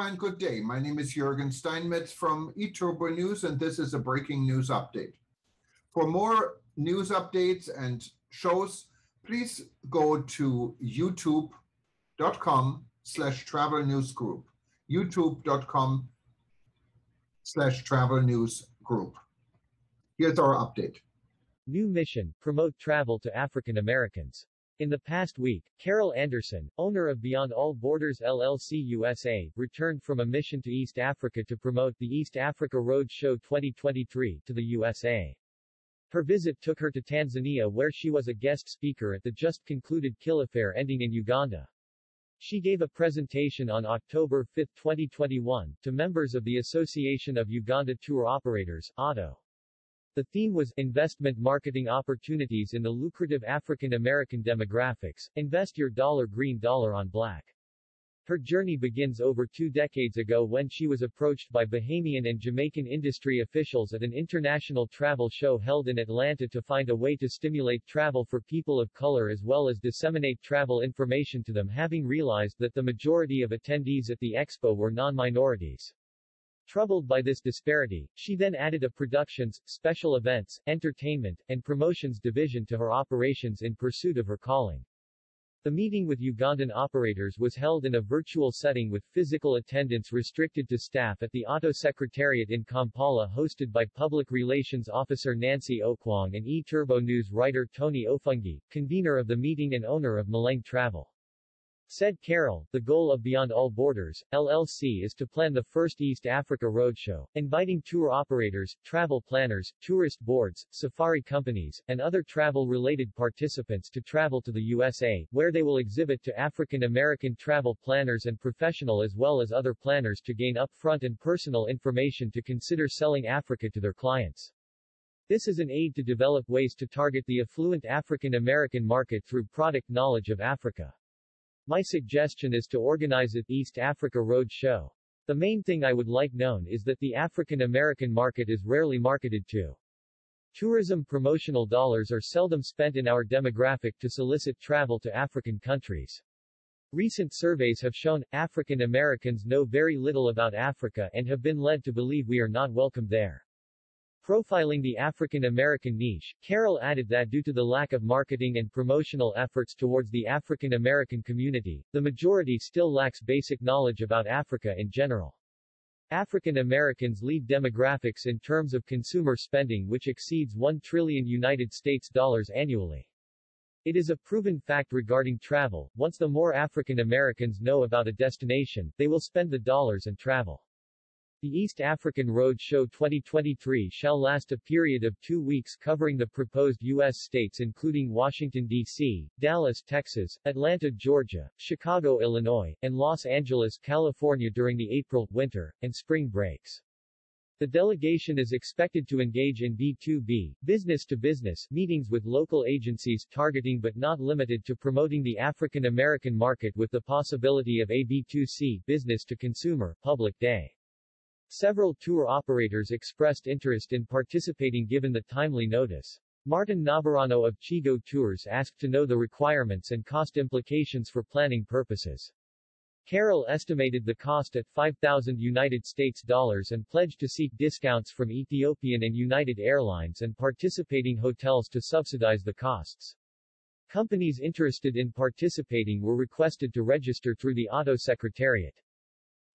and good day. My name is Jürgen Steinmetz from eTurboNews, and this is a breaking news update. For more news updates and shows, please go to youtube.com/travel news group. youtube.com/travel news group. Here's our update. New mission, promote travel to African Americans. In the past week, Carol Anderson, owner of Beyond All Borders LLC USA, returned from a mission to East Africa to promote the East Africa Road Show 2023 to the USA. Her visit took her to Tanzania, where she was a guest speaker at the just-concluded Killa Fair ending in Uganda. She gave a presentation on October 5, 2021, to members of the Association of Uganda Tour Operators, AUTO. The theme was Investment Marketing Opportunities in the Lucrative African American Demographics, Invest Your Dollar Green Dollar on Black. Her journey begins over 2 decades ago when she was approached by Bahamian and Jamaican industry officials at an international travel show held in Atlanta to find a way to stimulate travel for people of color as well as disseminate travel information to them, having realized that the majority of attendees at the expo were non-minorities. Troubled by this disparity, she then added a productions, special events, entertainment, and promotions division to her operations in pursuit of her calling. The meeting with Ugandan operators was held in a virtual setting with physical attendance restricted to staff at the AUTO Secretariat in Kampala, hosted by Public Relations Officer Nancy Okwong and eTurboNews writer Tony Ofungi, convener of the meeting and owner of Maleng Travel. Said Carol, the goal of Beyond All Borders, LLC is to plan the first East Africa Roadshow, inviting tour operators, travel planners, tourist boards, safari companies, and other travel-related participants to travel to the USA, where they will exhibit to African American travel planners and professional as well as other planners to gain upfront and personal information to consider selling Africa to their clients. This is an aid to develop ways to target the affluent African American market through product knowledge of Africa. My suggestion is to organize an East Africa Road Show. The main thing I would like known is that the African American market is rarely marketed to. Tourism promotional dollars are seldom spent in our demographic to solicit travel to African countries. Recent surveys have shown, African Americans know very little about Africa and have been led to believe we are not welcome there. Profiling the African American niche, Carol added that due to the lack of marketing and promotional efforts towards the African American community, the majority still lacks basic knowledge about Africa in general. African Americans lead demographics in terms of consumer spending which exceeds $1 trillion annually. It is a proven fact regarding travel, once the more African Americans know about a destination, they will spend the dollars and travel. The East African Road Show 2023 shall last a period of 2 weeks covering the proposed U.S. states including Washington, D.C., Dallas, Texas, Atlanta, Georgia, Chicago, Illinois, and Los Angeles, California during the April, winter, and spring breaks. The delegation is expected to engage in B2B, business-to-business, meetings with local agencies targeting but not limited to promoting the African American market with the possibility of a B2C, business-to-consumer, public day. Several tour operators expressed interest in participating given the timely notice. Martin Navarano of Chigo Tours asked to know the requirements and cost implications for planning purposes. Carol estimated the cost at $5,000 and pledged to seek discounts from Ethiopian and United Airlines and participating hotels to subsidize the costs. Companies interested in participating were requested to register through the AUTO Secretariat.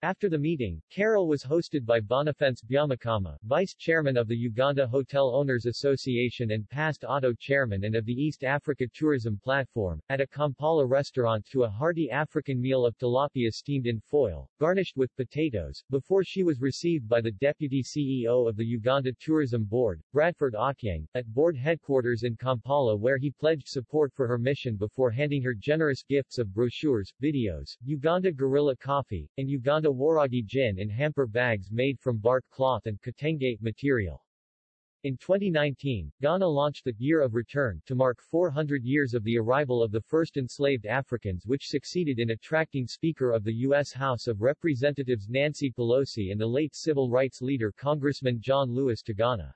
After the meeting, Carol was hosted by Boniface Byamukama, Vice Chairman of the Uganda Hotel Owners Association and past AUTO Chairman and of the East Africa Tourism Platform, at a Kampala restaurant to a hearty African meal of tilapia steamed in foil, garnished with potatoes, before she was received by the Deputy CEO of the Uganda Tourism Board, Bradford Okyeng, at board headquarters in Kampala where he pledged support for her mission before handing her generous gifts of brochures, videos, Uganda Gorilla Coffee, and Uganda Waragi gin in hamper bags made from bark cloth and Katenge material. In 2019, Ghana launched the Year of Return to mark 400 years of the arrival of the first enslaved Africans, which succeeded in attracting Speaker of the U.S. House of Representatives Nancy Pelosi and the late civil rights leader Congressman John Lewis to Ghana.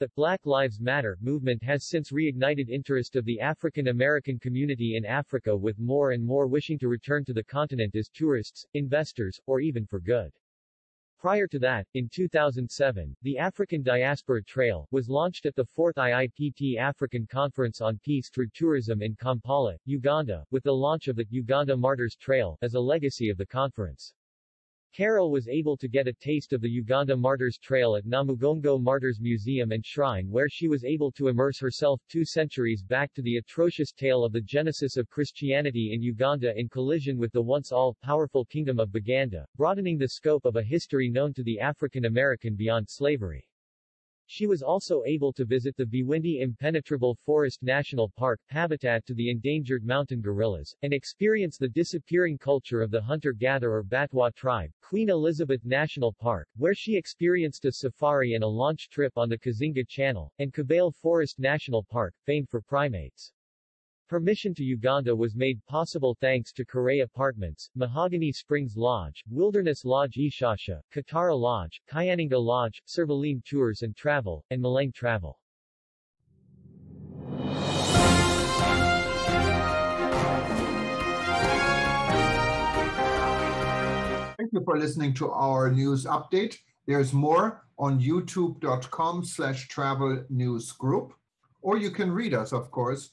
The Black Lives Matter movement has since reignited interest of the African American community in Africa, with more and more wishing to return to the continent as tourists, investors, or even for good. Prior to that, in 2007, the African Diaspora Trail was launched at the 4th IIPT African Conference on Peace through Tourism in Kampala, Uganda, with the launch of the Uganda Martyrs Trail as a legacy of the conference. Carol was able to get a taste of the Uganda Martyrs Trail at Namugongo Martyrs Museum and Shrine, where she was able to immerse herself 2 centuries back to the atrocious tale of the genesis of Christianity in Uganda in collision with the once all-powerful Kingdom of Baganda, broadening the scope of a history known to the African American beyond slavery. She was also able to visit the Bwindi Impenetrable Forest National Park, habitat to the endangered mountain gorillas, and experience the disappearing culture of the hunter-gatherer Batwa tribe, Queen Elizabeth National Park, where she experienced a safari and a launch trip on the Kazinga Channel, and Kabale Forest National Park, famed for primates. Her mission to Uganda was made possible thanks to Kare Apartments, Mahogany Springs Lodge, Wilderness Lodge Ishasha, Katara Lodge, Kyaninga Lodge, Servaline Tours and Travel, and Malang Travel. Thank you for listening to our news update. There's more on youtube.com/travel news group, or you can read us, of course,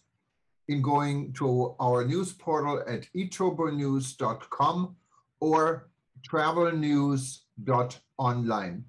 in going to our news portal at eTurboNews.com or travelnews.online.